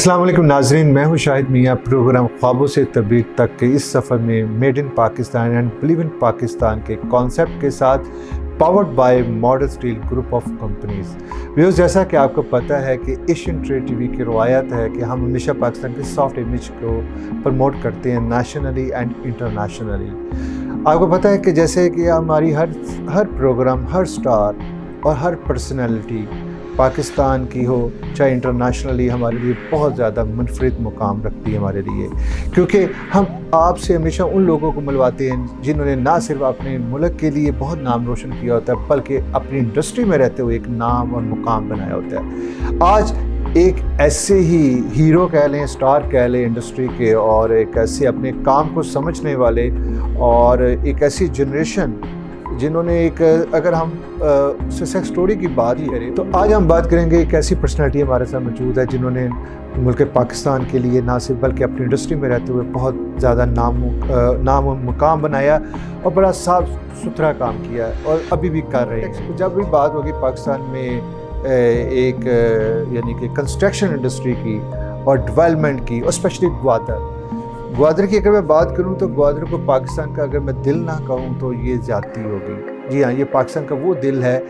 अस्सलाम वालेकुम नाज़रीन, मैं हूं शाहिद मियाँ। प्रोग्राम ख्वाबों से तबीर तक के इस सफ़र में made in Pakistan and believe in Pakistan के कॉन्सेप्ट के साथ powered by Model Steel group of companies. Viewers, जैसा कि आपको पता है कि एशियन ट्रेड टीवी की रवायत है कि हम हमेशा पाकिस्तान की सॉफ्ट इमेज को प्रमोट करते हैं नेशनली एंड इंटरनेशनली। आपको पता है कि जैसे कि हमारी हर प्रोग्राम, हर स्टार और हर पर्सनैलिटी पाकिस्तान की हो चाहे इंटरनेशनली हमारे लिए बहुत ज़्यादा मुनफरिद मुकाम रखती है हमारे लिए, क्योंकि हम आपसे हमेशा उन लोगों को मिलवाते हैं जिन्होंने ना सिर्फ अपने मुल्क के लिए बहुत नाम रोशन किया होता है बल्कि अपनी इंडस्ट्री में रहते हुए एक नाम और मुकाम बनाया होता है। आज एक ऐसे ही हीरो कह लें, स्टार कह लें इंडस्ट्री के, और एक ऐसे अपने काम को समझने वाले और एक ऐसी जनरेशन जिन्होंने एक, अगर हम सक्सेस स्टोरी की बात ही करें तो आज हम बात करेंगे एक ऐसी पर्सनालिटी हमारे साथ मौजूद है जिन्होंने मुल्क पाकिस्तान के लिए ना सिर्फ बल्कि अपनी इंडस्ट्री में रहते हुए बहुत ज़्यादा नाम और मुकाम बनाया और बड़ा साफ सुथरा काम किया है और अभी भी कर रहे हैं। जब भी बात होगी पाकिस्तान में एक यानी कि कंस्ट्रक्शन इंडस्ट्री की और डेवलपमेंट की, और स्पेशली ग्वादर की अगर मैं बात करूं तो ग्वादर को पाकिस्तान का अगर मैं दिल ना कहूं तो ये ज़्यादती होगी। जी हाँ, ये पाकिस्तान का वो दिल है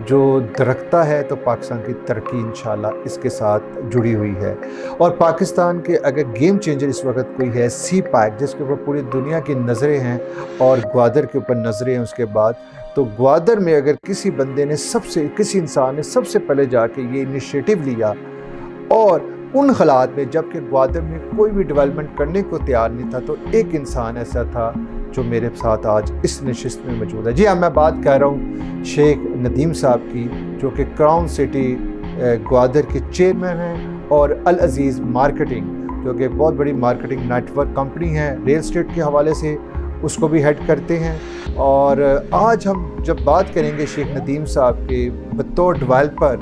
जो दरकता है तो पाकिस्तान की तरक्की इंशाल्लाह इसके साथ जुड़ी हुई है। और पाकिस्तान के अगर गेम चेंजर इस वक्त कोई है, सी पैक, जिसके ऊपर पूरी दुनिया की नज़रें हैं और ग्वादर के ऊपर नज़रें हैं उसके बाद, तो ग्वादर में अगर किसी बंदे ने किसी इंसान ने सबसे पहले जाके ये इनिशिएटिव लिया और उन हालात में जबकि ग्वादर में कोई भी डेवलपमेंट करने को तैयार नहीं था, तो एक इंसान ऐसा था जो मेरे साथ आज इस नशिस्त में मौजूद है। जी हाँ, मैं बात कर रहा हूँ शेख नदीम साहब की, जो कि क्राउन सिटी ग्वादर के चेयरमैन हैं, और अल अजीज़ मार्केटिंग, जो कि बहुत बड़ी मार्केटिंग नेटवर्क कंपनी है, रियल एस्टेट के हवाले से उसको भी हेड करते हैं। और आज हम जब बात करेंगे शेख नदीम साहब के बतौर डेवलपर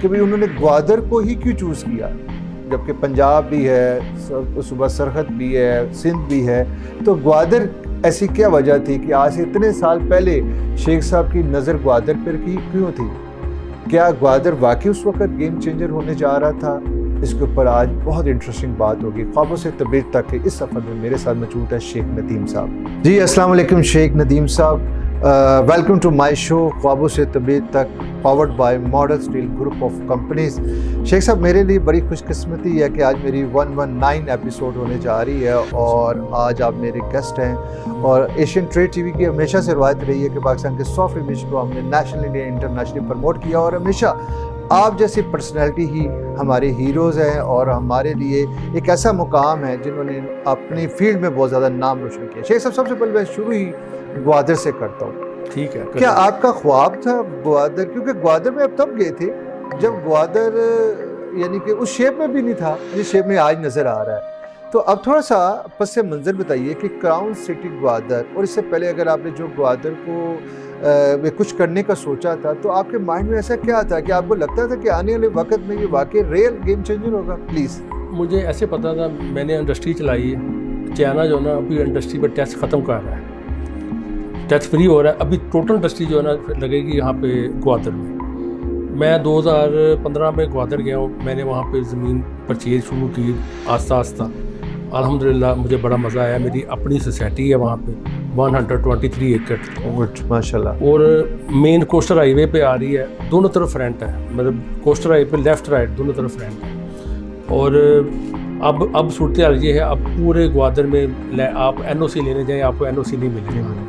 कि भाई उन्होंने ग्वादर को ही क्यों चूज़ किया, जबकि पंजाब भी है, सूबा सरहद भी है, सिंध भी है, तो ग्वादर ऐसी क्या वजह थी कि आज से इतने साल पहले शेख साहब की नज़र ग्वादर पर की क्यों थी? क्या ग्वादर वाकई उस वक्त गेम चेंजर होने जा रहा था? इसके ऊपर आज बहुत इंटरेस्टिंग बात होगी। ख्वाबों से तबीर तक के इस सफ़र में मेरे साथ मौजूद है शेख नदीम साहब। जी अस्सलाम वालेकुम शेख नदीम साहब, वेलकम टू माय शो ख्वाबों से तबीर तक, powered by Model Steel group of companies. Sheikh साहब, मेरे लिए बड़ी खुशकिस्मती है कि आज मेरी 119 एपिसोड होने जा रही है और आज आप मेरे गेस्ट हैं। और एशियन ट्रेड टीवी की हमेशा से रवायत रही है कि पाकिस्तान के सॉफ्ट इमेज को हमने नेशनली इंटरनेशनली प्रमोट किया, और हमेशा आप जैसी पर्सनैलिटी ही हमारे हीरोज़ हैं और हमारे लिए एक ऐसा मुकाम है जिन्होंने अपनी फील्ड में बहुत ज़्यादा नाम रोशन किया। शेख साहब, सबसे पहले मैं शुरू ही ग्वादर से करता हूँ। ठीक है, क्या आपका ख्वाब था ग्वादर? क्योंकि ग्वादर में अब तब गए थे जब ग्वादर यानी कि उस शेप में भी नहीं था जिस शेप में आज नज़र आ रहा है। तो अब थोड़ा सा पस मंज़र बताइए कि क्राउन सिटी ग्वादर, और इससे पहले अगर आपने जो ग्वादर को कुछ करने का सोचा था तो आपके माइंड में ऐसा क्या था कि आपको लगता था कि आने वाले वक्त में ये वाकई रियल गेम चेंजर होगा? प्लीज़। मुझे ऐसे पता था, मैंने इंडस्ट्री चलाई है, चाइना जो ना अभी इंडस्ट्री पर टैक्स ख़त्म कर रहा है, टैक्स फ्री हो रहा है। अभी टोटल इंडस्ट्री जो है ना लगेगी यहाँ पे ग्वादर में। मैं 2015 में ग्वादर गया हूँ, मैंने वहाँ पे ज़मीन परचेज शुरू की आस्ता आस्ता। अल्हम्दुलिल्लाह मुझे बड़ा मज़ा आया। मेरी अपनी सोसाइटी है वहाँ पे 123 एकड़ माशाल्लाह, और मेन कोस्टर हाईवे पे आ रही है, दोनों तरफ फ्रंट है, मतलब कोस्टर हाईवे पे लेफ़्ट राइट दोनों तरफ फ्रंट है। और अब सूरत हाल ये है, अब पूरे ग्वादर में आप NOC लेने जाएँ आपको NOC नहीं मिलेगी।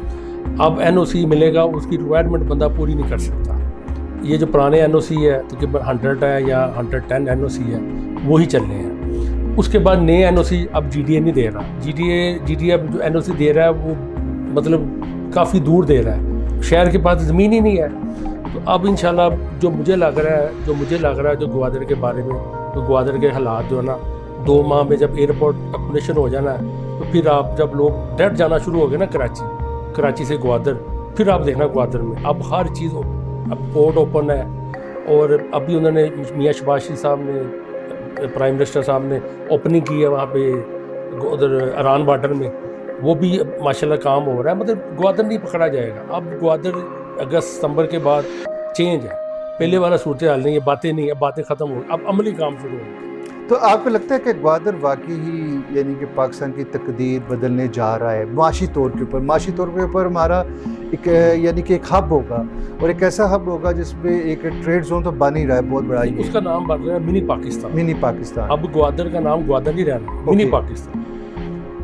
अब NOC मिलेगा, उसकी रिक्वायरमेंट बंदा पूरी नहीं कर सकता। ये जो पुराने NOC है तकरीबन 100 है या 110 NOC है, वही चल रहे हैं। उसके बाद नए NOC अब GDA नहीं दे रहा। GDA अब जो NOC दे रहा है वो मतलब काफ़ी दूर दे रहा है, शहर के पास ज़मीन ही नहीं है। तो अब इंशाल्लाह जो मुझे लग रहा है जो ग्वादर के बारे में, तो ग्वादर के हालात जो है ना, 2 माह में जब एयरपोर्ट अपग्रेडेशन हो जाना है तो फिर आप जब लोग डायरेक्ट जाना शुरू हो गए ना कराची से ग्वादर, फिर आप देखना ग्वादर में अब हर चीज़, अब पोर्ट ओपन है। और अभी उन्होंने मियाँ शहबाज शरीफ साहब ने, प्राइम मिनिस्टर साहब ने ओपनिंग की है वहाँ पे उधर अरान बॉर्डर में, वो भी माशाल्लाह काम हो रहा है। मतलब ग्वादर नहीं पकड़ा जाएगा। अब ग्वादर अगस्त सितंबर के बाद चेंज है, पहले वाला सूरत हाल नहीं है, बातें नहीं है, बातें ख़त्म हो, अब अमली काम शुरू हो। तो आपको लगता है कि ग्वादर वाकई ही यानी कि पाकिस्तान की तकदीर बदलने जा रहा है माशी तौर के ऊपर हमारा एक यानी कि एक हब होगा, और एक ऐसा हब होगा जिसमें एक ट्रेड जोन तो बन ही रहा है बहुत बड़ा, उसका नाम बन रहा है मिनी पाकिस्तान। अब ग्वादर का नाम ग्वादर नहीं रहना, मिनी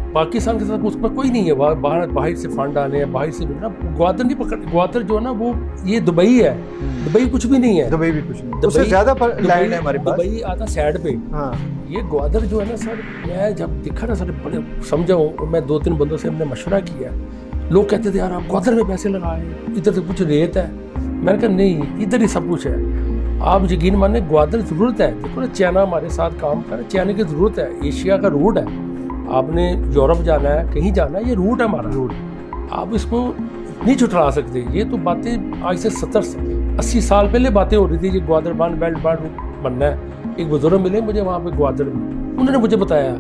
पाकिस्तान के साथ उस पर कोई नहीं है, बाहर से फंड आने हैं, बाहर से ना ग्वादर नहीं पकड़, ग्वादर जो है ना वो ये दुबई है, दुबई कुछ भी नहीं है, दुबई भी कुछ नहीं, उससे ज़्यादा लैंड है हमारे पास, दुबई आता साइड पे। हाँ। ये ग्वादर जो है ना सर, मैं जब दिखा ना सर बड़े समझाऊँ, मैं 2-3 बंदों से हमने मशवरा किया, लोग कहते थे यार आप ग्वादर में पैसे लगाए, इधर तो कुछ रेत है, मैंने कहा नहीं इधर ही सब कुछ है, आप यकीन माने ग्वादर ज़रूरत है। देखो ना चाइना हमारे साथ काम कर, चाइना की ज़रूरत है, एशिया का रूट है, आपने यूरोप जाना है कहीं जाना है, ये रूट है हमारा, आप इसको नहीं छुटला सकते। ये तो बातें आज से 70-80 साल पहले बातें हो रही थी कि ग्वादर बेल्ट बनना है। एक बुजुर्ग मिले मुझे वहाँ पे ग्वादर में, उन्होंने मुझे बताया,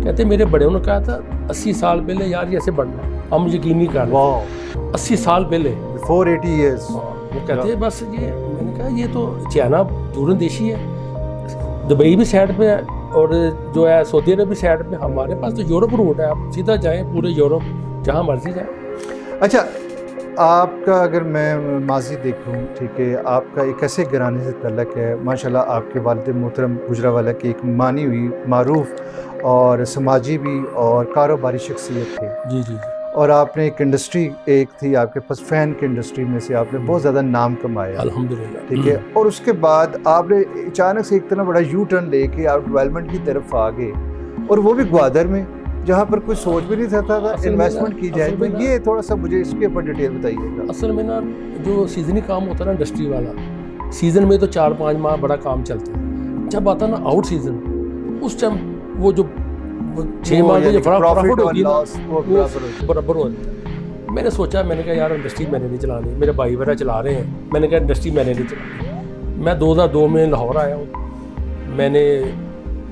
कहते मेरे बड़े ने कहा था 80 साल पहले यार ये ऐसे बनना है, हम यकीन नहीं कर रहे, 80 साल पहले 480 years। वो कहते बस ये, मैंने कहा ये तो चाइना दूरंदेशी है, दुबई भी साइड पे है और जो है सऊदी अरब भी साइड पे, हमारे पास तो यूरोप रूट है, आप सीधा जाएं पूरे यूरोप जहाँ मर्जी जाएं। अच्छा, आपका अगर मैं माजी देखूं, ठीक है, आपका एक ऐसे घराने से तल्लक है माशाल्लाह, आपके वालिद मोहतरम गुजरावाला की एक मानी हुई मारूफ और समाजी भी और कारोबारी शख्सियत थी। जी, और आपने एक इंडस्ट्री एक थी आपके पास, फ़ैन की इंडस्ट्री में से आपने बहुत ज़्यादा नाम कमाया अल्हम्दुलिल्लाह, ठीक है, और उसके बाद आपने अचानक से एक तरह बड़ा यू टर्न लेके आप डेवलपमेंट की तरफ आ गए, और वो भी ग्वादर में जहाँ पर कोई सोच भी नहीं सकता था इन्वेस्टमेंट की जाए। तो ये थोड़ा सा मुझे इसके ऊपर डिटेल बताइएगा। असल में ना जो सीजनी काम होता है ना इंडस्ट्री वाला, सीज़न में तो 4-5 माह बड़ा काम चलता है, जब आता ना आउट सीज़न उस टाइम वो जो 6 माह जो प्रॉफिट होती है वो बराबर हो जाता है। मैंने सोचा, मैंने कहा यार इंडस्ट्री मैंने नहीं चलानी, मेरे भाई वगैरह चला रहे हैं, मैंने कहा इंडस्ट्री मैंने नहीं चलानी। मैं 2002 में लाहौर आया हूँ, मैंने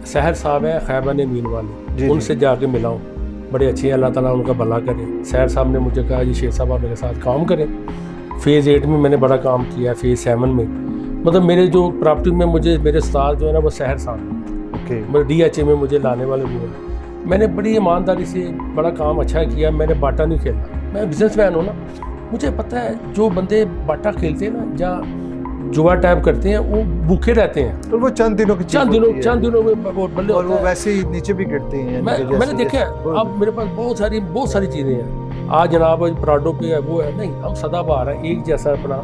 सहर साहब हैं खैबा मीन वाले, उनसे जाके मिला हूँ, बड़े अच्छे हैं, अल्लाह ताला उनका भला करे। सहर साहब ने मुझे कहा जी शेख साहब आप मेरे साथ काम करें। फ़ेज़ 8 में मैंने बड़ा काम किया, फ़ेज़ 7 में, मतलब मेरे जो प्रॉपर्टी में मुझे मेरे उस्ताद जो है ना वो सहर साहब, मतलब DHA में मुझे लाने वाले वो हैं। मैंने बड़ी ईमानदारी से बड़ा काम अच्छा किया, मैंने बाटा नहीं खेला, मैं बिजनेसमैन हूँ ना, मुझे पता है जो बंदे बाटा खेलते हैं ना या जुआ टाइप करते हैं वो भूखे रहते हैं, तो वो चंद दिनों में बल्ले, और वो वैसे ही नीचे भी गिरते हैं। मैंने देखा है, अब मेरे पास बहुत सारी चीज़ें हैं। आज जनाब प्राडो पे है वो है, नहीं हम सदाबहार हैं, एक जैसा अपना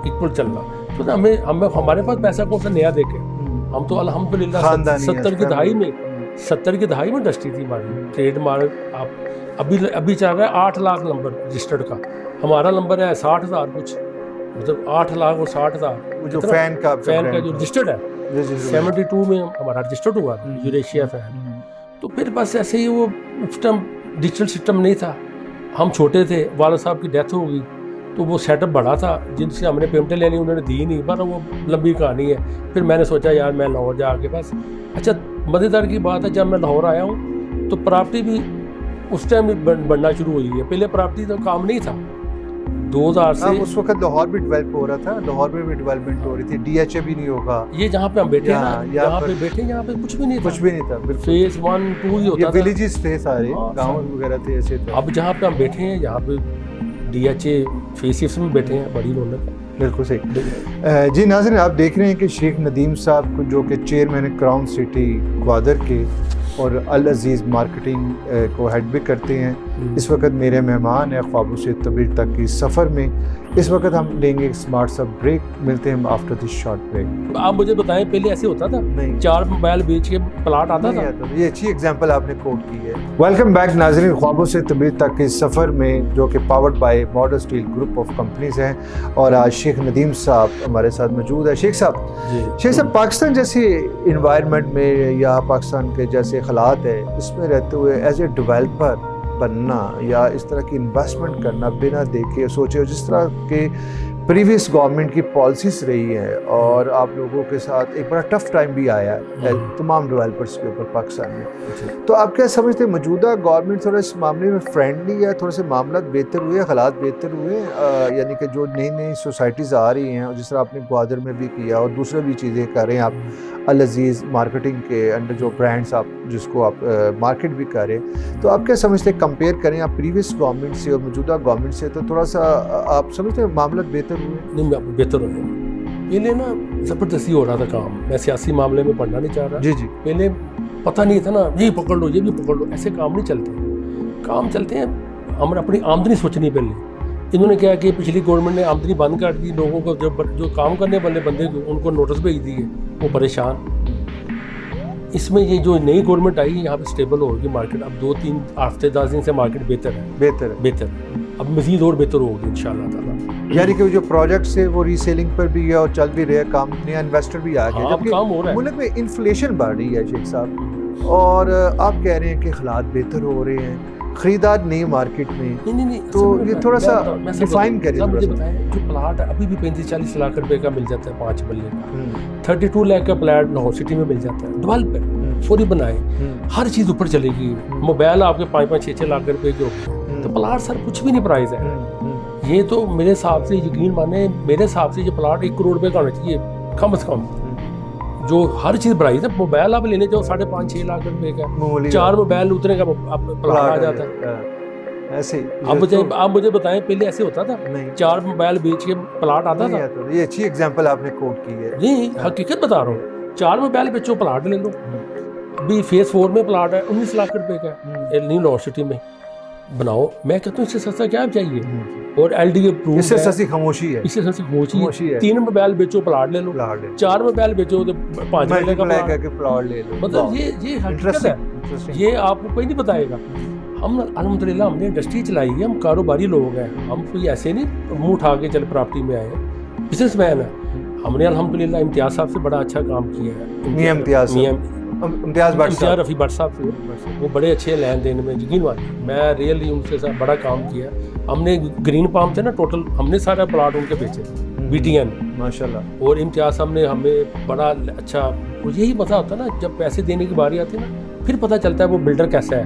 इक्वल चलना, तो हमें हमारे पास पैसा कौन सा नया देखे, हम तो अल्हम्दुलिल्लाह 70 की दहाई में इंडस्ट्री थी हमारी, ट्रेड मार्क आप अभी चल रहा है 8 लाख नंबर रजिस्टर्ड का, हमारा नंबर है 60,000 कुछ, मतलब 8 लाख और 60,000 जो फैन का जो रजिस्टर्ड है, 72 में हमारा रजिस्टर्ड हुआ था यूरेशिया फैन। तो फिर बस ऐसे ही वो उस टाइम डिजिटल सिस्टम नहीं था, हम छोटे थे, वाला साहब की डेथ हो गई, तो वो सेटअप बड़ा था, जिनसे हमने पेमेंटें लेनी उन्होंने दी नहीं, पर वो लंबी कहानी है। फिर मैंने सोचा यार मैं लाहौर जाके बस, अच्छा मज़ेदार की बात है, जब मैं लाहौर आया हूँ तो प्रॉपर्टी भी उस टाइम बनना शुरू हुई है, पहले प्रॉपर्टी तो काम नहीं था। 2000 से उस वक्त लाहौर भी डेवलप हो रहा था, लाहौर में भी डेवलपमेंट हो रही थी, DHA भी नहीं होगा, ये जहाँ पे हम बैठे हैं ना, यहाँ पे बैठे यहाँ पे कुछ भी नहीं था, फेज 1, 2 ही होता था, विलेजेस थे सारे, गाँव वगैरह थे ऐसे थे। अब जहाँ पे हम बैठे हैं यहाँ पे DHA फेज 6 में बैठे हैं, बड़ी रौनक है। बिल्कुल सही। जी नाज़रीन, आप देख रहे हैं कि शेख नदीम साहब को जो कि चेयरमैन क्राउन सिटी ग्वादर के और अल अजीज़ मार्केटिंग को हेड भी करते हैं, इस वक्त मेरे मेहमान हैं ख्वाबों से तबीर तक की सफ़र में। इस वक्त हम लेंगे एक स्मार्ट सा ब्रेक, मिलते हैं आफ्टर दिस शॉर्ट ब्रेक। आप मुझे बताएं पहले ऐसे होता था? नहीं, 4 मोबाइल बेच के प्लाट आता था। ये अच्छी एग्जांपल आपने कोट की है। वेलकम बैक नाज़रीन, ख्वाबों से तबीर तक के सफ़र में, जो कि powered by modern steel group of companies हैं, और आज शेख नदीम साहब हमारे साथ मौजूद है। शेख साहब, पाकिस्तान जैसे इन्वायरमेंट में या पाकिस्तान के जैसे हालात है, इसमें रहते हुए एज ए डेवलपर बनना या इस तरह की इन्वेस्टमेंट करना बिना देखे सोचे, जिस तरह के प्रीवियस गवर्नमेंट की पॉलिसीज रही है और आप लोगों के साथ एक बड़ा टफ टाइम भी आया है तमाम डेवलपर्स के ऊपर पाकिस्तान में, तो आप क्या समझते हैं मौजूदा गवर्नमेंट थोड़ा इस मामले में फ्रेंडली है, थोड़े से मामला बेहतर हुए, हालात बेहतर हुए, यानी कि जो नई नई सोसाइटीज़ आ रही हैं, जिस तरह आपने ग्वादर में भी किया और दूसरे भी चीज़ें कर रहे हैं आप अल अजीज़ मार्केटिंग के अंडर जो ब्रांड्स आप जिसको आप मार्केट भी कर रहे हैं, तो आप क्या समझते हैं कंपेयर करें आप प्रीवियस गवर्नमेंट से और मौजूदा गवर्नमेंट से, तो थोड़ा सा आप समझते हैं मामला बेहतर हुए? नहीं, बेहतर हो गया। पहले ना ज़बरदस्ती हो रहा था काम, मैं सियासी मामले में पढ़ना नहीं चाह रहा। जी जी। पहले पता नहीं था ना, ये पकड़ लो ये भी पकड़ लो, ऐसे काम नहीं चलते। काम चलते हैं, हमने अपनी आमदनी सोचनी पहले। इन्होंने क्या कि पिछली गवर्नमेंट ने आमदनी बंद कर दी, लोगों को जो काम करने वाले बंदे उनको नोटिस भेज दिए, वो परेशान। इसमें ये जो नई गवर्नमेंट आई यहाँ पे स्टेबल होगी मार्केट, अब 2-3 हफ्ते 10 दिन से मार्केट बेहतर है। अब मज़ीद और बेहतर होगी इंशाल्लाह ताला। यानी कि जो प्रोजेक्ट्स है वो रीसेलिंग पर भी है और चल भी रहे काम, नया इन्वेस्टर भी आ गया, जबकि काम हो रहा है। मुल्क में इन्फ्लेशन बढ़ रही है शेख साहब, और आप कह रहे हैं कि हालात बेहतर हो रहे हैं, खरीदार नहीं मार्केट में। नहीं, तो ये थोड़ा सा डिफाइन करें। मुझे बताएं, जो प्लाट अभी भी 35-40 लाख रुपए का मिल जाता है 5 मरले का, 32 लाख का प्लाट लाहौर सिटी में मिल जाता है, डेवलपर फौरी बनाए, हर चीज़ ऊपर चलेगी। मोबाइल आपके 5-6 लाख रुपए के होते, तो प्लाट सर कुछ भी नहीं प्राइस है। ये तो मेरे हिसाब से यकीन माने, मेरे हिसाब से ये प्लाट 1 करोड़ रुपए का होना चाहिए कम से कम, जो हर चीज़ प्राइस है। मोबाइल आप लेने जाओ 5.5-6 लाख रुपए का, 4 मोबाइल उतने का प्लाट आ जाता है ऐसे। आप मुझे बताएं, पहले ऐसे होता था? 4 मोबाइल बेच के प्लाट आता था? ये अच्छी एग्जांपल आपने कोट की है। नहीं, हकीकत बता रहा हूँ, 4 मोबाइल बेचो प्लाट ले लो। अभी फेज 4 में प्लाट है 19 लाख रुपए का, न्यू लॉ सिटी में बनाओ। मैं कहता हूँ इससे सस्ता क्या चाहिए, और LD अप्रूव, इससे सस्ती खामोशी है, इससे सस्ती खामोशी है। 3 मोबाइल बेचो प्लाट ले लो, 4 मोबाइल बेचो तो 5 महीने का प्लाट ले लो। मतलब ये हकीकत है, ये आपको कोई नहीं बताएगा। हम अल्हम्दुलिल्लाह हमने इंडस्ट्री चलाई है, हम कारोबारी लोग हैं, हम कोई ऐसे नहीं मुंह उठा के चल प्रॉपर्टी में आए, बिजनेसमैन है। हमने अल्हम्दुलिल्लाह इम्तियाज साहब से बड़ा अच्छा काम किया है। इम्तियाज रफ़ी भट्ट साहब से, वो बड़े अच्छे लेन देन में यकीन मानिए, मैं रियली उनसे साथ बड़ा काम किया। हमने ग्रीन पाम थे ना, टोटल हमने सारा प्लाट उनके बेचे, BTN माशाल्लाह। और इम्तियाज साहब ने हमें बड़ा अच्छा, वो यही मज़ा होता ना जब पैसे देने की बारी आती है ना, फिर पता चलता है वो बिल्डर कैसा है।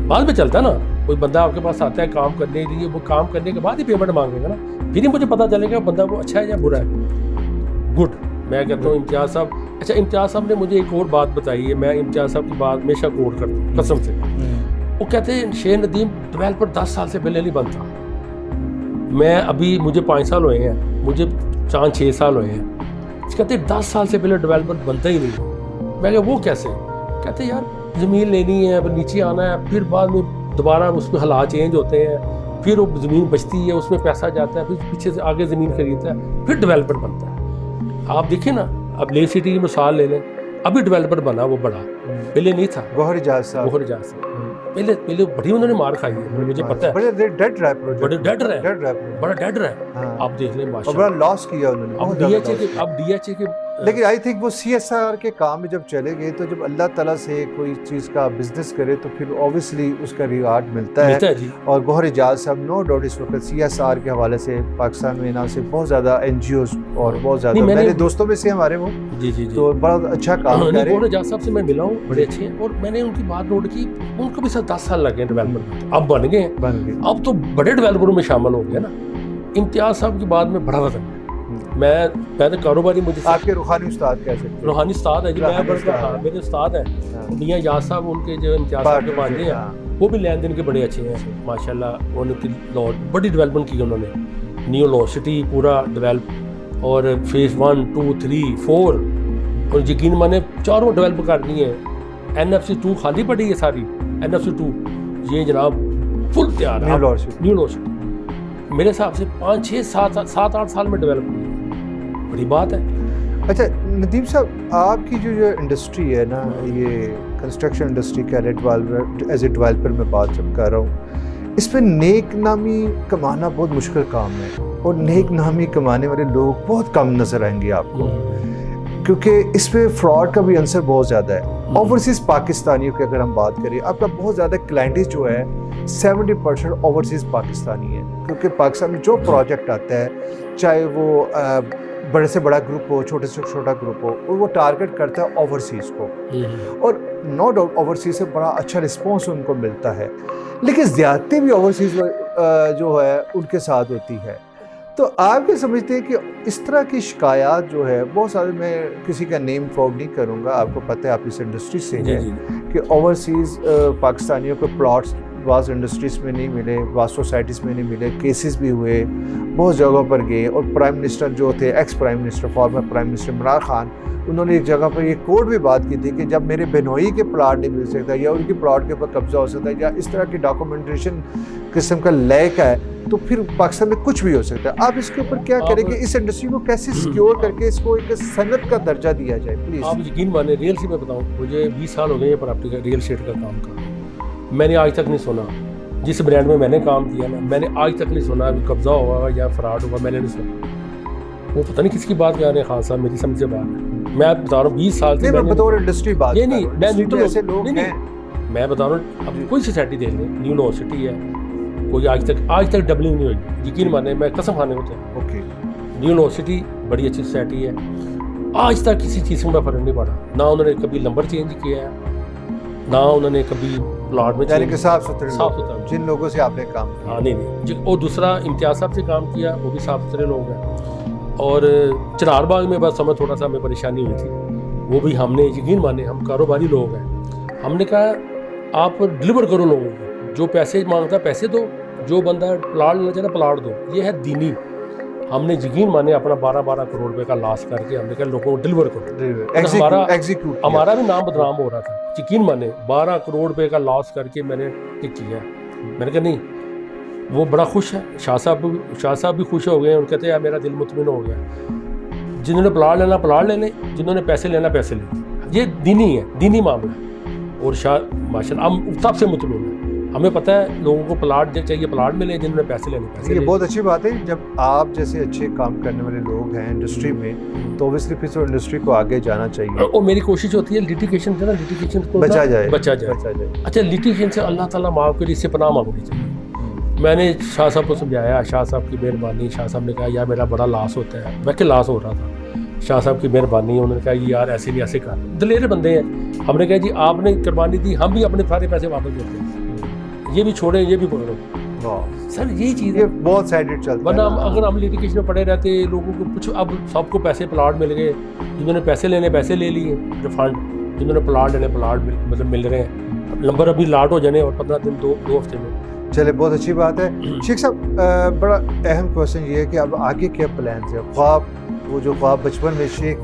बाद में चलता है ना, कोई बंदा आपके पास आता है काम करने के लिए, वो काम करने के बाद ही पेमेंट मांगेगा ना, फिर ही मुझे पता चलेगा बंदा वो अच्छा है या बुरा है। गुड, मैं कहता हूँ इम्तियाज साहब। अच्छा, इम्तियाज साहब ने मुझे एक और बात बताई है, मैं इम्तियाज साहब की बात हमेशा कोट करता हूँ कसम से। वो कहते हैं शेर नदीम डेवलपर 10 साल से पहले नहीं बनता। मैं अभी, मुझे 5 साल हुए हैं, मुझे 4-6 साल हुए हैं। कहते 10 साल से पहले डेवलपर बनता ही नहीं। मैं कहा वो कैसे? कहते यार ज़मीन लेनी है, फिर नीचे आना है, फिर बाद में दोबारा उसमें हालात चेंज होते हैं, फिर वो ज़मीन बचती है, उसमें पैसा जाता है, फिर पीछे से आगे ज़मीन खरीदता है, फिर डेवलपर बनता है। आप देखिए ना, अब ले सिटी की मिसाल ले लें, अभी डेवलपर बना वो बड़ा, पहले नहीं था। गौहर इजाज साहब पहले बड़ी उन्होंने मार खाई है, मुझे पता है। बड़ा डेड रहा है। आप देख लें माशाल्लाह, बड़ा लॉस किया उन्होंने। अब DHA के लेकिन आई थिंक वो CSR के काम में जब चले गए, तो जब अल्लाह ताला से कोई चीज़ का बिजनेस करे तो फिर ऑब्वियसली उसका रिवार्ड मिलता है जी। और गौहर इजाज साहब नो डाउट इस वक्त CSR के हवाले से पाकिस्तान में ना से बहुत ज़्यादा NGOs और बहुत ज़्यादा मेरे दोस्तों में से हमारे वो जी तो बड़ा अच्छा काम कर रहे हैं। गौहर इजाज साहब से मैं मिला हूँ, बड़े अच्छे हैं, और मैंने उनकी बात नोट की, उनको भी 10 साल लगे डेवलपर, अब बन गए, अब तो बड़े डेवलपरों में शामिल हो गए ना। इम्तियाज साहब की बात में बड़ा वजन, मैं तो कारोबारी, मुझे आपके रूहानी उस्ताद कैसे? रूहानी उस्ताद है जी, मैं मेरे उस्ताद हैं मियां याद साहब, उनके जो इम्तियाज साहब के भांजे हैं, वो भी लेन देन के बड़े अच्छे हैं माशाल्लाह। उनकी लॉ बड़ी डेवलपमेंट की उन्होंने, न्यू लॉ सिटी पूरा डेवलप, और फेज़ 1, 2, 3, 4, और यकीन माने 4 डेवलप करनी है। NFC 2 खाली पड़ी है सारी, NFC 2 ये जनाब फुल तैयार है, न्यू लॉ सिटी मेरे हिसाब से 5-6-7-8 साल में डेवलप हुई, बड़ी बात है। अच्छा नदीम साहब, आपकी जो इंडस्ट्री है ना, ये कंस्ट्रक्शन इंडस्ट्री का एज ए डेवलपर में बात जब कर रहा हूँ, इस पर नेक नामी कमाना बहुत मुश्किल काम है, और नेक नामी कमाने वाले लोग बहुत कम नज़र आएंगे आपको, क्योंकि इस पर फ्रॉड का भी आंसर बहुत ज़्यादा है। ओवरसीज़ पाकिस्तानियों की अगर हम बात करें, आपका बहुत ज़्यादा क्लाइंटेज जो है 70% ओवरसीज़ पाकिस्तानी है, क्योंकि पाकिस्तान में जो प्रोजेक्ट आता है, चाहे वो बड़े से बड़ा ग्रुप हो, छोटे से छोटा ग्रुप हो, और वो टारगेट करता है ओवरसीज़ को, और नो डाउट ओवरसीज़ से बड़ा अच्छा रिस्पॉन्स उनको मिलता है, लेकिन ज़्यादती भी ओवरसीज़ जो है उनके साथ होती है। तो आप क्या समझते हैं कि इस तरह की शिकायत जो है बहुत सारे, मैं किसी का नेम कोट नहीं करूँगा, आपको पता है आप इस इंडस्ट्री से हैं, कि ओवरसीज़ पाकिस्तानियों को प्लॉट्स वास इंडस्ट्रीज़ में नहीं मिले, वास सोसाइटीज़ में नहीं मिले, केसेस भी हुए, बहुत जगहों पर गए, और प्राइम मिनिस्टर जो थे, ex prime minister, former prime minister Imran Khan, उन्होंने एक जगह पर ये कोर्ट में बात की थी कि जब मेरे बेनोई के प्लाट नहीं मिल सकता, या उनकी प्लाट के ऊपर कब्जा हो सकता है, या इस तरह की डॉक्यूमेंटेशन किस्म का लैक है, तो फिर पाकिस्तान में कुछ भी हो सकता है। आप इसके ऊपर क्या करेंगे, इस इंडस्ट्री को कैसे सिक्योर करके इसको एक सनत का दर्जा दिया जाए, प्लीज़? आप यकीन माने, रियल से मैं बताऊँ, मुझे 20 साल हो गए ये प्रॉपर्टी का, रियल एस्टेट का काम कर, मैंने आज तक नहीं सुना, जिस ब्रांड में मैंने काम किया ना, मैंने आज तक नहीं सुना कब्जा होगा या फ्रॉड होगा, मैंने नहीं सुना। वो पता नहीं किसकी बात कर रहे हैं, खान साहब, मेरी समझ से बात है, मैं बता रहा हूँ 20 साल से बतौर इंडस्ट्री बात ये नहीं, मैं न्यूट्रल ऐसे लोग हैं, मैं बता रहा हूँ, अब कोई सोसाइटी देख लें, न्यू यूनिवर्सिटी है, कोई आज तक डबलिंग नहीं हुई, यकीन माने, मैं कसम खाने को तैयार। ओके, न्यू यूनिवर्सिटी बड़ी अच्छी सोसाइटी है, आज तक किसी चीज़ में फ़र्क नहीं पड़ा, ना उन्होंने कभी नंबर चेंज किया है, ना उन्होंने कभी प्लॉट में, यानी कि साफ सुथरे जिन लोगों से आपने काम किया। हाँ नहीं, और दूसरा इम्तियाज़ साहब से काम किया, वो भी साफ सुथरे लोग हैं, और चिनार बाग में बस हमें थोड़ा सा हमें परेशानी हुई थी, वो भी हमने, यकीन माने, हम कारोबारी लोग हैं, हमने कहा आप डिलीवर करो लोगों को, जो पैसे मांगता पैसे दो, जो बंदा प्लाट लेना चाहता प्लाट दो, ये है दीनी। हमने यकीन माने अपना 12-12 करोड़ रुपए का लॉस करके हमने कहा लोगों को डिलीवर करो, हमारा भी नाम बदनाम हो रहा था, यकीन माने 12 करोड़ रुपए का लॉस करके मैंने किया। मैंने कहा नहीं, वो बड़ा खुश है, शाह साहब भी खुश हो गए, उनके कहते यार मेरा दिल मुतमिन हो गया, जिन्होंने प्लाट लेना प्लाट ले लें, जिन्होंने पैसे लेना पैसे लें, ये दीनी है, दीनी मामला है, और शाह माशाल्लाह हम सबसे मुतमिन है, हमें पता है लोगों को प्लाट चाहिए प्लाट मिले, जिन्होंने पैसे लेने पैसे। ये बहुत अच्छी बात है, जब आप जैसे अच्छे काम करने वाले लोग हैं इंडस्ट्री में, तो ऑब्वियसली फिर इंडस्ट्री को आगे जाना चाहिए, और मेरी कोशिश होती है लिटिगेशन से ना, लिटिगेशन को बचा जाए। अच्छा, लिटिगेशन से अल्लाह ताला माफ़ करे, इससे पनाह मांगनी चाहिए। मैंने शाह साहब को समझाया, शाह साहब की मेहरबानी, शाह साहब ने कहा यार मेरा बड़ा लॉस होता है, वैसे लॉस हो रहा था, शाह साहब की मेहरबानी, उन्होंने कहा यार ऐसे नहीं ऐसे कर, दलेर बंदे हैं, हमने कहा जी आपने कुर्बानी दी, हम भी अपने सारे पैसे वापस देते हैं, ये भी छोड़े ये भी पकड़ो। सर यही चीज़ है, बहुत साइडेड चलता है, वरना अगर हम लिटिगेशन में पड़े रहते, लोगों को कुछ, अब सबको पैसे प्लाट मिल गए, जिन्होंने पैसे लेने पैसे ले लिए रिफंड, जिन्होंने प्लाट लेने प्लाट मतलब मिल रहे हैं, नंबर अभी लाट हो जाने और 15 दिन 2 हफ्ते में। चले, बहुत अच्छी बात है। शेख साहब, बड़ा अहम क्वेश्चन ये है कि अब आगे क्या प्लान है, ख्वाब, वो जो ख्वाब बचपन में शेख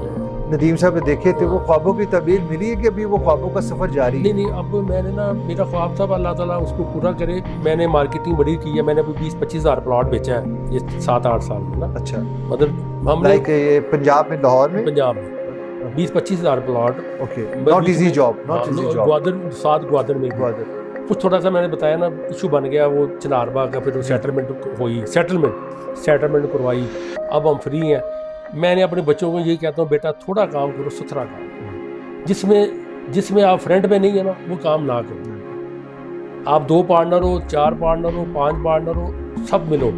नदीम साहब ने देखे थे, वो ख्वाबों की तबीर मिली है कि अभी वो ख्वाबों का सफ़र जारी है? नहीं, अब मैंने ना, मेरा ख्वाब था अल्लाह ताला उसको पूरा करे, मैंने मार्केटिंग बड़ी की है, मैंने अभी 20-25 हज़ार प्लाट बेचा है ये 7-8 साल में ना। अच्छा, मतलब हम लाइक ये पंजाब में, लाहौर में, पंजाब में 20-25 हज़ार plot. Okay, not easy job, Gwadar में कुछ थोड़ा सा मैंने बताया ना, इशू बन गया, वो चिनारबाग का, फिर सेटलमेंट हुई, सेटलमेंट करवाई, अब हम फ्री हैं। मैंने अपने बच्चों को यही कहता हूँ, बेटा थोड़ा काम करो, सुथरा काम, जिसमें आप फ्रेंड में नहीं है ना, वो काम ना करो। आप 2 पार्टनर हो, 4 पार्टनर हो, 5 पार्टनर हो, सब मिलो,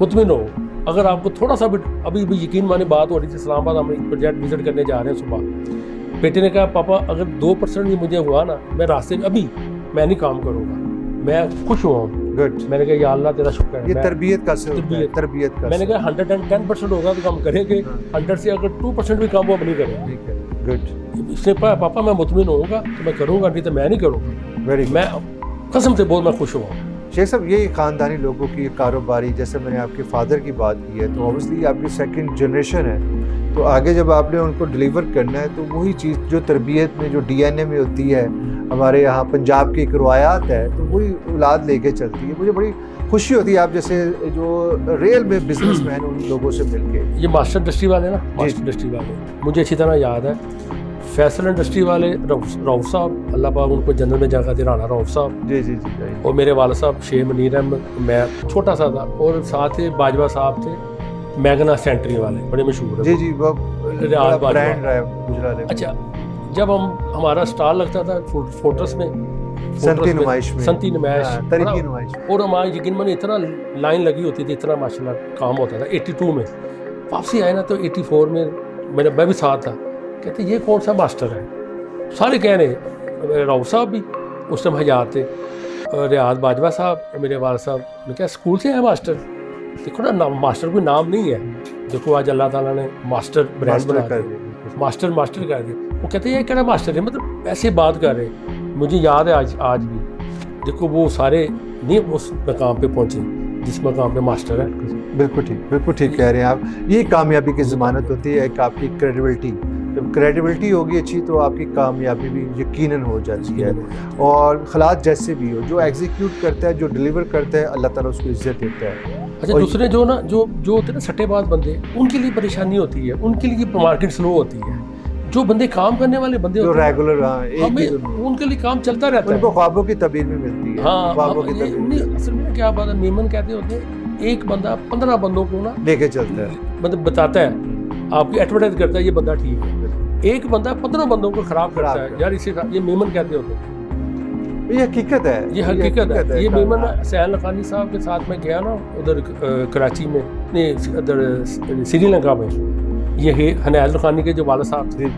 मुतमिन हो। अगर आपको थोड़ा सा भी, अभी भी यकीन माने बात हो रही थी, इस्लामाबाद हम एक प्रोजेक्ट विजिट करने जा रहे हैं सुबह, बेटे ने कहा पापा अगर 2% भी मुझे हुआ ना, मैं रास्ते में अभी मैं नहीं काम करूँगा, मैं खुश हुआ हूँ। गुड। मैंने कहा या अल्लाह तेरा शुक्र है, ये तरबियत का तरबियत का। मैंने कहा 110% होगा तो हम करेंगे, 100 से अगर 2% भी काम वो हम नहीं करेंगे। गुड। इसने पापा मैं मुतमिन होऊंगा तो मैं करूँगा, नहीं तो मैं नहीं करूँगा। वेरी, मैं कसम से बहुत मैं खुश हुआ। शेख साहब, ये ख़ानदानी लोगों की कारोबारी, जैसे मैंने आपके फादर की बात की है, तो ऑब्वियसली आपकी सेकंड जनरेशन है, तो आगे जब आपने उनको डिलीवर करना है, तो वही चीज़ जो तरबियत में, जो DNA में होती है, हमारे यहाँ पंजाब की एक रवायात है, तो वही औलाद लेके चलती है। मुझे बड़ी खुशी होती है आप जैसे जो रियल में बिजनेसमैन उन लोगों से मिलके। ये मास्टर इंडस्ट्री वाले ना, मास्टर इंडस्ट्री वाले मुझे अच्छी तरह याद है, फैसल इंडस्ट्री वाले रऊफ साहब, अल्लाह पाक उनको जन्नत में जगह दे, राणा रऊफ साहब जी, और मेरे वाला साहब शेख मनीर अहमद, मैं छोटा सा था, और साथ ही बाजवा साहब थे, मैगना सेंट्री वाले बड़े मशहूर है। जी, वो ब्रांड रहा है गुजरात में। अच्छा, जब हमारा स्टॉल लगता था फोर्ट्रेस में, सनती नुमाइश तरीकी नुमाइश, और हमारी यकीन मानिए इतना लाइन लगी होती थी, इतना माशाल्लाह काम होता था। 82 में वापसी आए ना तो 84 में मैं भी साथ था। कहते ये कौन सा मास्टर है, सारे कह रहे, राव साहब भी उस टाइम हयात थे, रियाज बाजवा साहब, मेरे वाल साहब। मैं क्या स्कूल से है मास्टर? देखो ना, मास्टर कोई नाम नहीं है। देखो आज अल्लाह ताला ने मास्टर ब्रांड बना दिया, मास्टर कर दिया। वो कहते हैं ये क्या मास्टर है, मतलब ऐसे बात कर रहे। मुझे याद है आज भी, देखो वो सारे नहीं उस मकाम पे पहुँचे जिस मकाम पे मास्टर है। बिल्कुल ठीक कह रहे हैं आप। ये कामयाबी की ज़मानत होती है, एक आपकी क्रेडिबिलिटी। जब क्रेडिबिलिटी होगी अच्छी तो आपकी कामयाबी भी यकीनन हो जाती है। और हालात जैसे भी हो, जो एग्जीक्यूट करता है, जो डिलीवर करता है, अल्लाह ताला उसको इज्जत देता है। अच्छा, दूसरे जो होते हैं ना सट्टेबाज बंदे, उनके लिए परेशानी होती है, उनके लिए मार्केट स्लो होती है। जो बंदे काम करने वाले बंदे जो रेगुलर, उनके लिए काम चलता रहता है, उनको ख्वाबों की तबीर भी मिलती है। हाँ, असल में क्या बात है, मेमन कहते होते हैं, एक बंदा 15 बंदों को ना लेके चलता है, मतलब बताता है, आपकी एडवर्टाइज करता है ये बंदा ठीक है। एक बंदा 15 बंदों को खराब करता है, यार इसे ये मेमन कहते होते हैं। ये हकीकत है, ये हकीकत है। ये मेमन सैल लखानी साहब के साथ में गया ना उधर कराची में, नहीं उधर श्रीलंका में, ये हनैल लखानी के जो वाला साहब थे,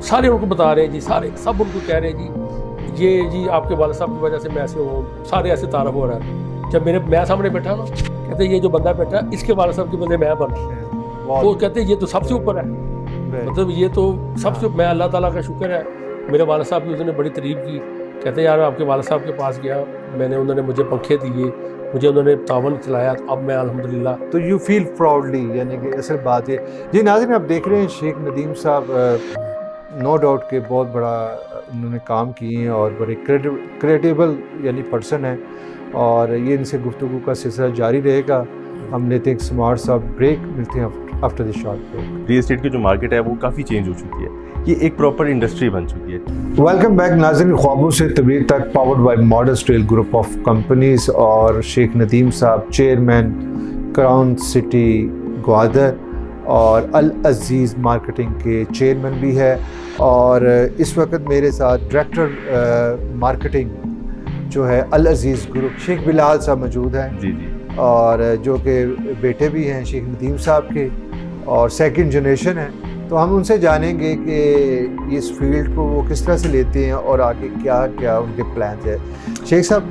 सारे उनको बता रहे हैं जी, सारे सब उनको कह रहे हैं जी, ये जी आपके वाला साहब की वजह से मैं ऐसे हूँ, सारे ऐसे तारफ हो रहा है। जब मैं सामने बैठा ना, कहते ये जो बंदा बैठा इसके वाला साहब की वजह मैं बना, वो कहते ये तो सबसे ऊपर है, मतलब ये तो सबसे, मैं अल्लाह ताला का शुक्र है, मेरे वाला साहब की उसने बड़ी तारीफ की। कहते यार आपके वाला साहब के पास गया मैंने, उन्होंने मुझे पंखे दिए, मुझे उन्होंने तावन चलाया, तो अब मैं अल्हम्दुलिल्लाह। तो यू फील प्राउडली, यानी कि असल बात है जी। नाज़रीन, आप देख रहे हैं शेख नदीम साहब नो डाउट के बहुत बड़ा उन्होंने काम किए हैं और बड़े क्रेडिबल यानी पर्सन है, और ये इनसे गुफ्तगू का सिलसिला जारी रहेगा। हम लेते हैं एक स्मार्ट सा ब्रेक, मिलते हैं after the short break. Real estate की जो मार्केट है वो काफ़ी चेंज हो चुकी है, ये एक प्रॉपर इंडस्ट्री बन चुकी है। वेलकम बैक नाज़रीन, ख्वाबों से तबीर तक, powered by modern steel group of companies, और शेख नदीम साहब चेयरमैन क्राउन सिटी ग्वादर और अल अजीज़ मार्केटिंग के चेयरमैन भी है। और इस वक्त मेरे साथ डायरेक्टर मार्केटिंग जो है अल अजीज़ ग्रुप शेख बिलाल साहब मौजूद हैं जी, और जो कि बेटे भी हैं शेख नदीम साहब के और सेकंड जनरेशन है। तो हम उनसे जानेंगे कि इस फील्ड को वो किस तरह से लेते हैं और आगे क्या क्या उनके प्लान्स है। शेख साहब,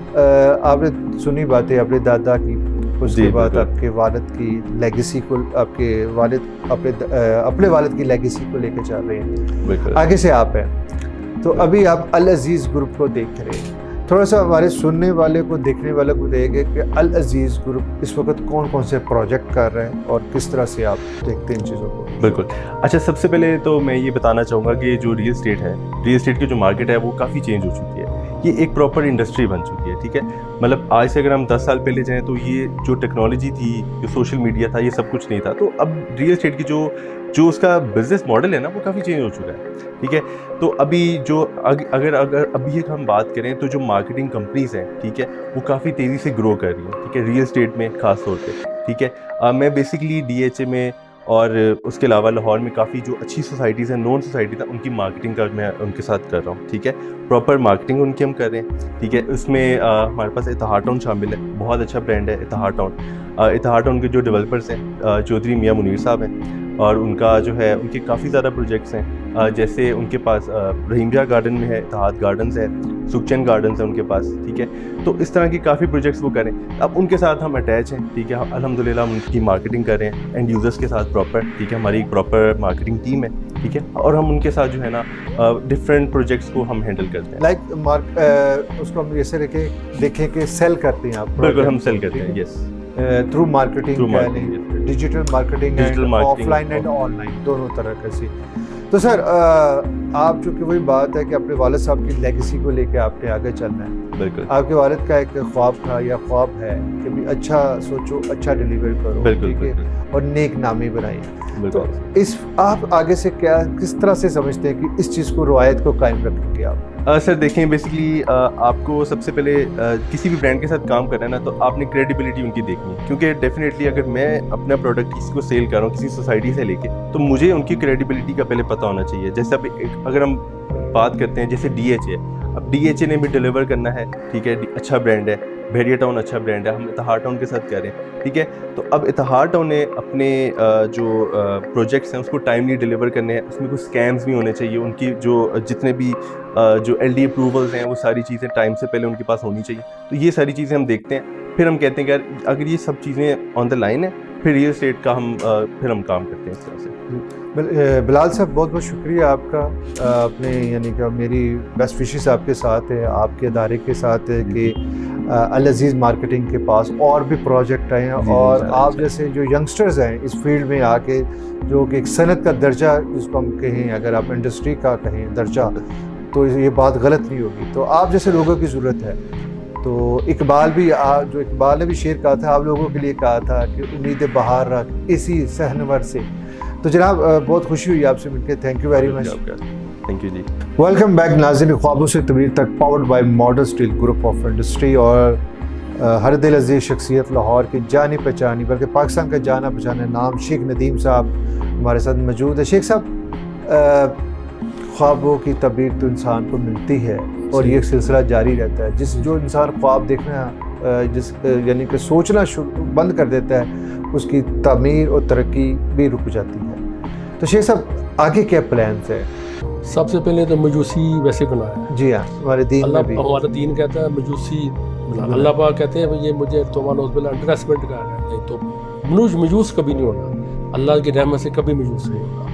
आपने सुनी बातें अपने दादा की, उसके बाद आपके वालिद की लेगेसी को, आपके वालिद अपने वालिद की लेगेसी को लेकर चल रहे हैं, आगे से आप हैं। तो अभी आप अल अजीज़ ग्रुप को देख रहे हैं, थोड़ा सा हमारे सुनने वाले को, देखने वाले को देंगे कि अल अजीज़ ग्रुप इस वक्त कौन कौन से प्रोजेक्ट कर रहे हैं और किस तरह से आप देखते हैं इन चीज़ों को। बिल्कुल। अच्छा, सबसे पहले तो मैं ये बताना चाहूँगा कि जो रियल एस्टेट है, रियल एस्टेट की जो मार्केट है वो काफ़ी चेंज हो चुकी है, ये एक प्रॉपर इंडस्ट्री बन चुकी है। ठीक है, मतलब आज से अगर हम 10 साल पहले जाएँ तो ये जो टेक्नोलॉजी थी, जो सोशल मीडिया था, ये सब कुछ नहीं था। तो अब रियल एस्टेट की जो उसका बिजनेस मॉडल है ना, वो काफ़ी चेंज हो चुका है। ठीक है, तो अभी जो अगर अभी हम बात करें तो जो मार्केटिंग कंपनीज हैं, ठीक है, वो काफ़ी तेज़ी से ग्रो कर रही हैं। ठीक है, रियल एस्टेट में खास तौर पे। ठीक है, मैं बेसिकली DHA में और उसके अलावा लाहौर में काफ़ी जो अच्छी सोसाइटीज़ हैं, नॉन सोसाइटीज़ हैं, उनकी मार्केटिंग का मैं उनके साथ कर रहा हूँ। ठीक है, प्रॉपर मार्केटिंग उनकी हम कर रहे हैं। ठीक है, उसमें हमारे पास इतिहाद टाउन शामिल है, बहुत अच्छा ब्रांड है इतिहाद टाउन। इतिहाद टाउन के जो डेवलपर्स हैं चौधरी मियाँ मुनीर साहब हैं, और उनका जो है उनके काफ़ी ज़्यादा प्रोजेक्ट्स हैं। जैसे उनके पास रहीमिया गार्डन में है, इतिहाद गार्डन्स है, सुखचैन गार्डन्स है उनके पास। ठीक है, तो इस तरह की काफ़ी प्रोजेक्ट्स वो करें। अब उनके साथ हम अटैच हैं। ठीक है, अल्हम्दुलिल्लाह हम उनकी मार्केटिंग कर रहे हैं एंड यूज़र्स के साथ प्रॉपर। ठीक है, हमारी एक प्रॉपर मार्केटिंग टीम है। ठीक है, और हम उनके साथ जो है ना डिफरेंट प्रोजेक्ट्स को हम हैंडल करते हैं। उसको हम ऐसे देखें कि सेल करते हैं आप। बिल्कुल, हम सेल करते हैं, yes, through marketing, digital marketing, offline and online दोनों तरह का सी। तो सर, आप चूँकि वही बात है कि अपने वालिद साहब की लेगेसी को लेकर आपने आगे चलना है। बिल्कुल, आपके वालिद का एक ख्वाब था या ख्वाब है कि भी अच्छा सोचो, अच्छा डिलीवर करो, ठीक है, और नेक नामी बनाई। तो इस आप आगे से किस तरह से समझते हैं कि इस चीज़ को, रवायत को कायम रखेंगे आप? सर देखें, बेसिकली आपको सबसे पहले किसी भी ब्रांड के साथ काम करना है ना, तो आपने क्रेडिबिलिटी उनकी देखनी है। क्योंकि डेफिनेटली अगर मैं अपना प्रोडक्ट किसी को सेल कर रहा हूँ, किसी सोसाइटी से लेके, तो मुझे उनकी क्रेडिबिलिटी का पहले पता होना चाहिए। जैसे अब अगर हम बात करते हैं जैसे DHA, अब DHA ने भी डिलीवर करना है, ठीक है, अच्छा ब्रांड है, भेड़िया टाउन अच्छा ब्रांड है, हम इतिहार टाउन के साथ कह रहे हैं, ठीक है। तो अब इतिहार टाउन ने अपने जो प्रोजेक्ट्स हैं उसको टाइमली डिलीवर करने हैं, उसमें कुछ स्कैम्स नहीं होने चाहिए, उनकी जो जितने भी जो LD अप्रूवल्स हैं वो सारी चीज़ें टाइम से पहले उनके पास होनी चाहिए। तो ये सारी चीज़ें हम देखते हैं, फिर हम कहते हैं कि यार अगर ये सब चीज़ें ऑन द लाइन है, फिर रियल एस्टेट का फिर हम काम करते हैं इस तरह से। बिलाल साहब बहुत बहुत शुक्रिया आपका, अपने यानी कि मेरी बेस्ट विशेस आपके साथ है, आपके अदारे के साथ है कि अल अज़ीज़ मार्केटिंग के पास और भी प्रोजेक्ट आए हैं, और आप जैसे जो यंगस्टर्स हैं इस फील्ड में आके, जो कि एक सनत का दर्जा जिसको हम कहें, अगर आप इंडस्ट्री का कहें दर्जा, तो ये बात गलत नहीं होगी। तो आप जैसे लोगों की ज़रूरत है। तो इकबाल भी जो इकबाल ने भी शेर कहा था, आप लोगों के लिए कहा था कि उम्मीदें बहार रख इसी सहनवर से। तो जनाब बहुत खुशी हुई आपसे मिलकर, thank you very much. Thank you जी। वेलकम बैक नाज़रीन, ख्वाबों से तबीर तक, powered by modern steel group of industry, और हर दिल अजीज़ शख्सियत लाहौर की जानी पहचानी बल्कि पाकिस्तान का जाना पहचाना नाम शेख नदीम साहब हमारे साथ मौजूद है। शेख साहब, ख्वाबों की तबीर तो इंसान को मिलती है और ये सिलसिला जारी रहता है। जो इंसान ख्वाब देखना यानी कि सोचना बंद कर देता है, उसकी तामीर और तरक्की भी रुक जाती है। तो शेख साहब आगे क्या प्लान्स है? सबसे पहले तो मजूसी वैसे बनाया है। जी हाँ, हमारे दीन में भी हमारा दीन कहता है मजूसी बना। अल्लाह पाक कहते हैं ये मुझे अंडर एस्टिमेट कर रहा है, नहीं तो मजूस कभी नहीं होना, अल्लाह की रहमत से कभी मजूस नहीं होगा,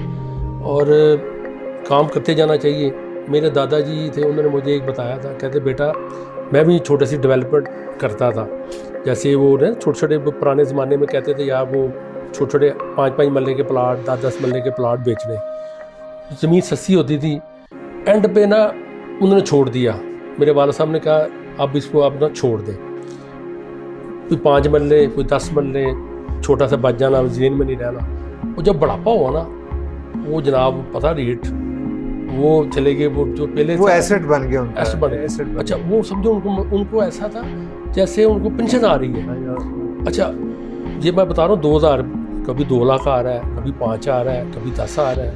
और काम करते जाना चाहिए। मेरे दादाजी थे, उन्होंने मुझे एक बताया था, कहते बेटा मैं भी छोटे सी डेवलपमेंट करता था, जैसे वो ना छोटे छोटे पुराने ज़माने में कहते थे यार वो छोटे छोटे 5-5 मरले के प्लाट, 10-10 मरले के प्लाट बेचने, ज़मीन सस्ती होती थी। एंड पे ना उन्होंने छोड़ दिया, मेरे वाला साहब ने कहा अब इसको आप ना छोड़ दें, कोई 5 मरले कोई 10 मरले छोटा सा बच जाना, ज़मीन में नहीं रहना। वो जब बढ़ापा हुआ ना, वो जनाब पता रेट वो चले गए, वो जो पहले वो एसेट बन गया, एसेट बन गया। अच्छा वो समझो उनको ऐसा था जैसे उनको पेंशन आ रही है। अच्छा ये मैं बता रहा हूँ 2000 कभी 2 लाख आ रहा है, कभी 5 आ रहा है, कभी 10 आ रहा है।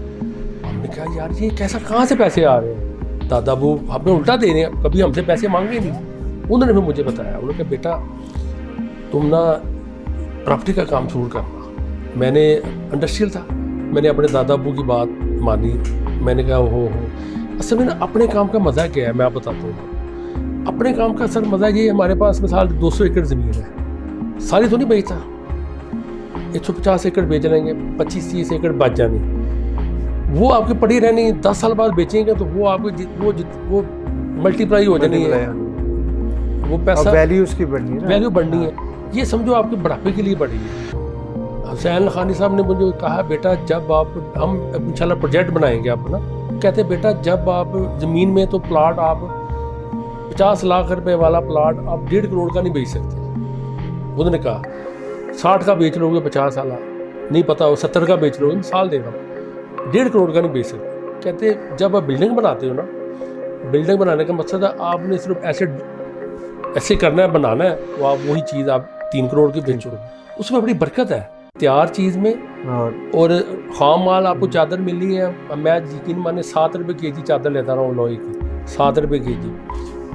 हमने कहा यार ये कैसा, कहाँ से पैसे आ रहे हैं? दादा वो हमें उल्टा दे रहे हैं, कभी हमसे पैसे मांगे नहीं। उन्होंने भी मुझे बताया, उन्होंने कहा बेटा तुम ना प्रॉपर्टी का काम शुरू करना। मैंने इंडस्ट्रियल था, मैंने अपने दादा अबू की बात मानी। मैंने कहा हो असल में ना अपने काम का मज़ा क्या है मैं आप बताता हूँ। अपने काम का असल मज़ा ये, हमारे पास मिसाल 200 एकड़ ज़मीन है, सारी तो नहीं बेचता, 150 एकड़ बेच लेंगे, 25-30 एकड़ बच जानी, वो आपकी पड़ी रहनी, 10 साल बाद बेचेंगे तो वो आपकी वो मल्टीप्लाई हो जानी है, वो पैसा वैल्यू उसकी बढ़नी है, वैल्यू बढ़नी है। ये समझो आपके बढ़ापे के लिए बढ़ी है। हुसैन खानी साहब ने मुझे कहा बेटा जब आप हम इंशाल्लाह प्रोजेक्ट बनाएंगे आप ना, कहते बेटा जब आप ज़मीन में तो प्लाट आप 50 लाख रुपए वाला प्लाट आप 1.5 करोड़ का नहीं बेच सकते। उन्होंने कहा 60 का बेच लोगे, 50 साल नहीं पता हो 70 का बेच लोगे, मिसाल दे रहा हूँ, 1.5 करोड़ का नहीं बेच सकते। कहते जब आप बिल्डिंग बनाते हो ना, बिल्डिंग बनाने का मकसद है आपने सिर्फ ऐसे करना है, बनाना है, तो आप वही चीज़ आप 3 करोड़ की बेचोगे, उसमें बड़ी बरकत है तैयार चीज़ में। और खाम माल आपको चादर मिली है, मैं यकीन माने 7 रुपये केजी चादर लेता रहा हूँ लोहे की, 7 रुपये केजी।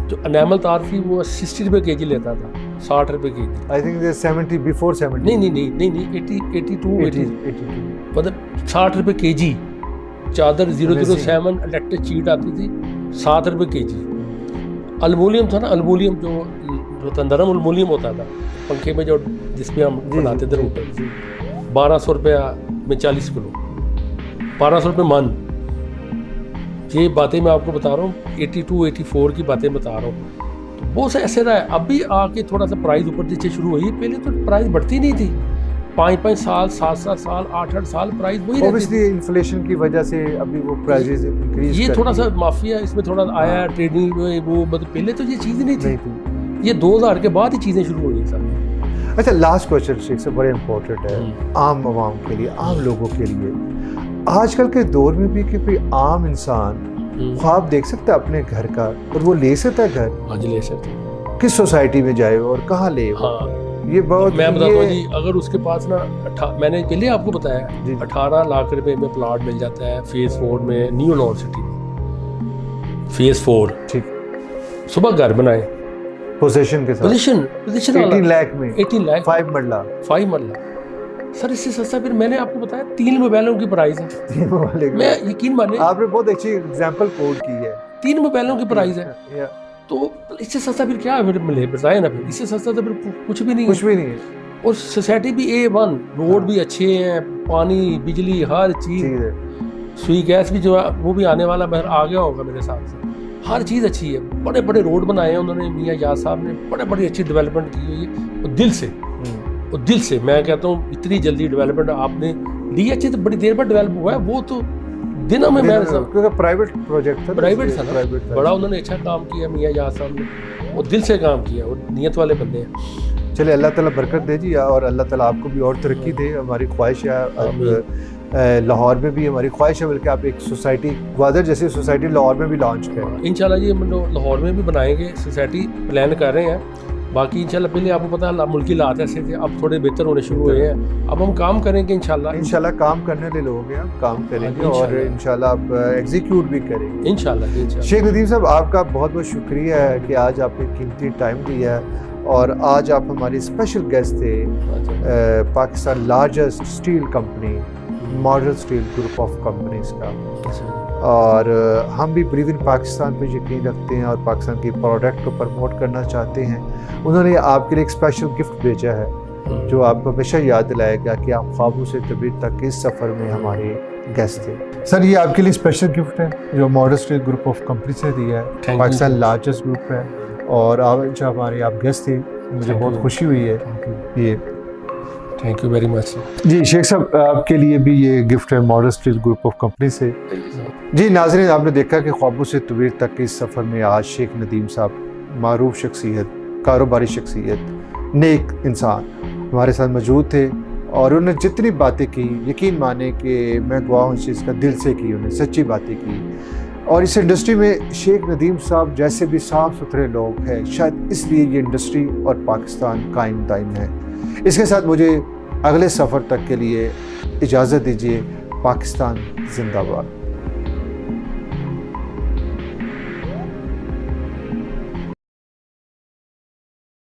जो अनैमल तार थी वो 60 रुपये केजी लेता था, 60 रुपये केजी। आई थिंक 70 बिफोर 70 नहीं 82 मतलब 60 रुपये केजी चादर 007 इलेक्ट्रिक शीट आती थी, 7 रुपये केजी। एल्युमिनियम था ना, एल्युमिनियम जो नरम एल्युमिनियम होता था पंखे में, जो जिसमें हम बनाते थे रूटर, 1200 रुपया में 40 किलो, 1200 रुपये मन। ये बातें मैं आपको बता रहा हूँ, 82-84 की बातें बता रहा हूँ। तो वो से ऐसे रहा है। अभी आके थोड़ा सा प्राइस ऊपर नीचे शुरू हुई, पहले तो प्राइस बढ़ती नहीं थी, 5-5 साल 7-7 साल 8-8 साल प्राइस वही रहती थी। इन्फ्लेशन की वजह से अभी वो प्राइसेस इंक्रीज, ये थोड़ा सा माफिया इसमें थोड़ा आया है, ट्रेडिंग वो मतलब पहले तो ये चीज़ नहीं थी, ये 2000 के बाद ही चीज़ें शुरू हो गई सर। अच्छा लास्ट क्वेश्चन शेख से बड़े इम्पोर्टेंट है आम आवाम के लिए, आम लोगों के लिए। आजकल के दौर में भी कि कोई आम इंसान ख्वाब देख सकता है अपने घर का, और वो ले सकता है घर? हाँ जी ले सकते हैं। किस सोसाइटी में जाए और कहाँ ले? हाँ ये बहुत, मैं बताता हूँ जी, अगर उसके पास ना मैंने पहले आपको बताया 18 लाख रुपए में प्लाट मिल जाता है फेज़ 4 में न्यू लाहौर सिटी में, फेज 4 ठीक, सुबह घर बनाए, पोजीशन के साथ पोजीशन 18 लाख में 18 लाख 5 मरला 5 मरला। सर इससे सस्ता फिर मैंने आपको बताया 3 मोबाइलों की प्राइस है। 3 वाले मैं यकीन माने आपने बहुत अच्छी एग्जांपल कोड की है। 3 मोबाइलों की प्राइस है, या, तो इससे सस्ता फिर क्या फिर मिले, बताए ना, फिर इससे सस्ता तो फिर कुछ भी नहीं कुछ है। भी नहीं है, और सोसाइटी भी A1, रोड भी अच्छे हैं, पानी बिजली हर चीज़, चीज है। सुई गैस भी जो है वो भी आने वाला बाहर आ गया होगा मेरे हिसाब से। हर चीज़ अच्छी है, बड़े बड़े रोड बनाए हैं उन्होंने, मियाँ याद साहब ने बड़े बड़ी अच्छी डेवलपमेंट की हुई है। और दिल से, और दिल से मैं कहता हूँ इतनी जल्दी डेवलपमेंट आपने दी, अच्छी तो बड़ी देर बाद डेवलप हुआ है वो तो दिनों में। मैं क्योंकि प्राइवेट प्रोजेक्ट था, प्राइवेट था ना, प्राइवेट बड़ा उन्होंने अच्छा काम किया मियाँ याद साहब ने, और दिल से काम किया, और नियत वाले बंदे हैं। चलिए अल्लाह ताला बरकत दे जी, और अल्लाह ताला आपको भी और तरक्की दे। हमारी ख्वाहिश है अब लाहौर में भी हमारी ख्वाहिश है, बल्कि आप एक सोसाइटी ग्वादर जैसी सोसाइटी लाहौर में भी लॉन्च करें इंशाल्लाह जी। हम लोग लाहौर में भी बनाएंगे सोसाइटी, प्लान कर रहे हैं। बाकी इंशाल्लाह पहले आपको पता है मुल्की हालात ऐसे थे, अब थोड़े बेहतर होने शुरू हुए हैं, अब हम काम करेंगे इंशाल्लाह काम करने के लोग हैं, आप काम करेंगे और इंशाल्लाह आप एग्जीक्यूट भी करेंगे इंशाल्लाह। शेख नदीम साहब, आपका बहुत बहुत शुक्रिया है कि आज आपने कीमती टाइम दिया है, और आज आप हमारे स्पेशल गेस्ट थे। Pakistan largest steel company model Steel group of companies का, और हम भी बिलीव इन पाकिस्तान पे यकीन रखते हैं और पाकिस्तान की प्रोडक्ट को प्रमोट करना चाहते हैं। उन्होंने आपके लिए एक स्पेशल गिफ्ट भेजा है जो आपको हमेशा याद दिलाएगा कि आप ख्वाबों से तबीयत तक इस सफ़र में हमारे गेस्ट थे। सर ये आपके लिए स्पेशल गिफ्ट है जो model Steel group of company से दिया है, पाकिस्तान लार्जेस्ट ग्रुप है, और जो हमारे आप गेस्ट थे मुझे बहुत खुशी हुई है ये। थैंक यू वेरी मच जी शेख साहब, आपके लिए भी ये गिफ्ट है model Steel group of company से। जी नाज़रीन, आपने देखा कि ख्वाबों से तबीयत तक के इस सफ़र में आज शेख नदीम साहब मारूफ शख्सियत, कारोबारी शख्सियत, नेक इंसान हमारे साथ मौजूद थे, और उन्होंने जितनी बातें की यकीन माने कि मैं गवाह हूँ इस चीज़ का, दिल से की, उन्होंने सच्ची बातें की। और इस इंडस्ट्री में शेख नदीम साहब जैसे भी साफ़ सुथरे लोग हैं, शायद इसलिए ये इंडस्ट्री और पाकिस्तान कायम दायम है। इसके साथ मुझे अगले सफ़र तक के लिए इजाज़त दीजिए। पाकिस्तान जिंदाबाद।